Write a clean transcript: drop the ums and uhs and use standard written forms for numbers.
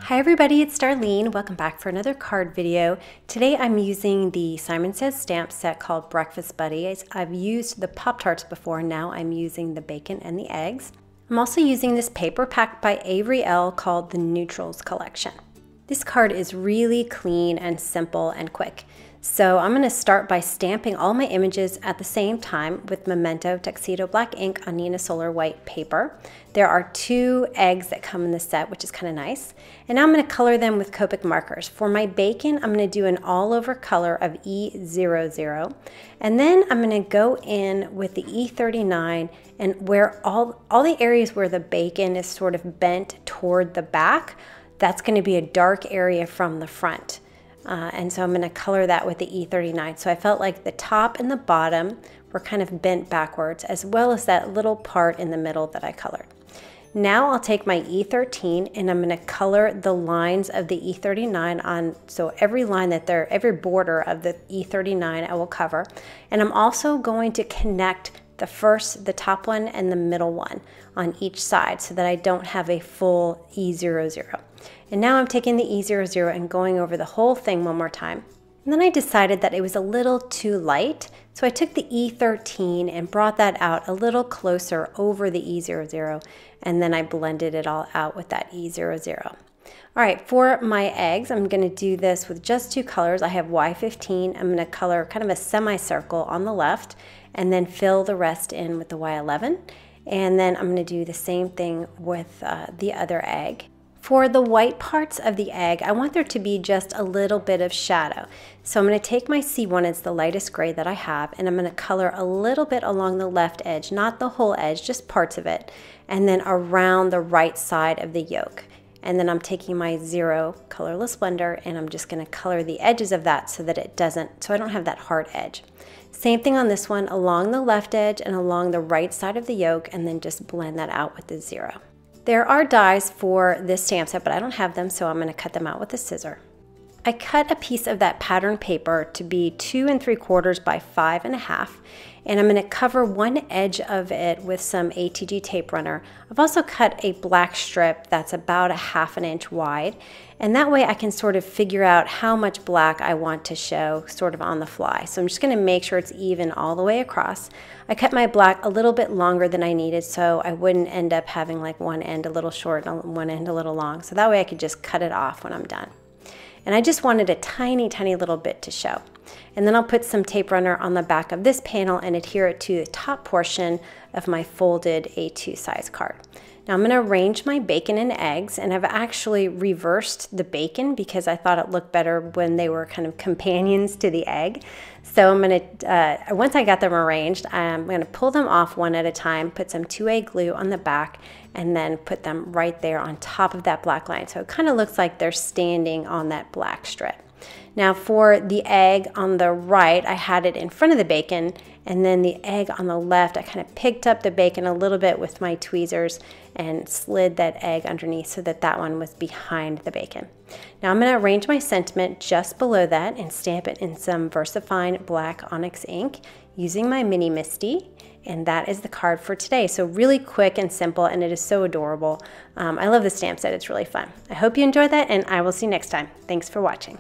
Hi everybody, it's Darlene. Welcome back for another card video. Today I'm using the Simon Says stamp set called Breakfast Buddies. I've used the Pop-Tarts before, now I'm using the bacon and the eggs. I'm also using this paper packed by Avery Elle called the Neutrals Collection. This card is really clean and simple and quick. So I'm going to start by stamping all my images at the same time with Memento Tuxedo Black ink on Neenah Solar white paper. There are 2 eggs that come in the set, which is kind of nice. And now I'm going to color them with Copic markers. For my bacon, I'm going to do an all over color of E00. And then I'm going to go in with the E39 and where all the areas where the bacon is sort of bent toward the back, that's going to be a dark area from the front. And so I'm going to color that with the E39. So I felt like the top and the bottom were kind of bent backwards, as well as that little part in the middle that I colored. Now I'll take my E13 and I'm going to color the lines of the E39 on, so every line that every border of the E39 I will cover. And I'm also going to connect the top one and the middle one on each side so that I don't have a full E00. And now I'm taking the E00 and going over the whole thing one more time. And then I decided that it was a little too light, so I took the E13 and brought that out a little closer over the E00, and then I blended it all out with that E00. All right, for my eggs, I'm going to do this with just 2 colors. I have Y15. I'm going to color kind of a semicircle on the left and then fill the rest in with the Y11. And then I'm going to do the same thing with the other egg. For the white parts of the egg, I want there to be just a little bit of shadow. So I'm going to take my C1, it's the lightest gray that I have, and I'm going to color a little bit along the left edge, not the whole edge, just parts of it, and then around the right side of the yolk. And then I'm taking my 0 colorless blender and I'm just going to color the edges of that so that so I don't have that hard edge. Same thing on this one, along the left edge and along the right side of the yolk, and then just blend that out with the 0. There are dies for this stamp set, but I don't have them, so I'm going to cut them out with a scissor. I cut a piece of that pattern paper to be 2 3/4 by 5 1/2, and I'm going to cover one edge of it with some ATG tape runner. I've also cut a black strip that's about 1/2 inch wide, and that way I can sort of figure out how much black I want to show sort of on the fly. So I'm just going to make sure it's even all the way across. I cut my black a little bit longer than I needed so I wouldn't end up having like one end a little short and one end a little long. So that way I could just cut it off when I'm done. And I just wanted a tiny, tiny little bit to show. And then I'll put some tape runner on the back of this panel and adhere it to the top portion of my folded A2 size card. Now I'm going to arrange my bacon and eggs, and I've actually reversed the bacon because I thought it looked better when they were kind of companions to the egg. So I'm going to, once I got them arranged, I'm going to pull them off one at a time, put some 2A glue on the back, and then put them right there on top of that black line. So it kind of looks like they're standing on that black strip. Now for the egg on the right, I had it in front of the bacon, and then the egg on the left, I kind of picked up the bacon a little bit with my tweezers and slid that egg underneath so that that one was behind the bacon. Now I'm going to arrange my sentiment just below that and stamp it in some VersaFine black onyx ink using my Mini Misty. And that is the card for today. So really quick and simple, and it is so adorable. I love the stamp set. It's really fun. I hope you enjoyed that, and I will see you next time. Thanks for watching.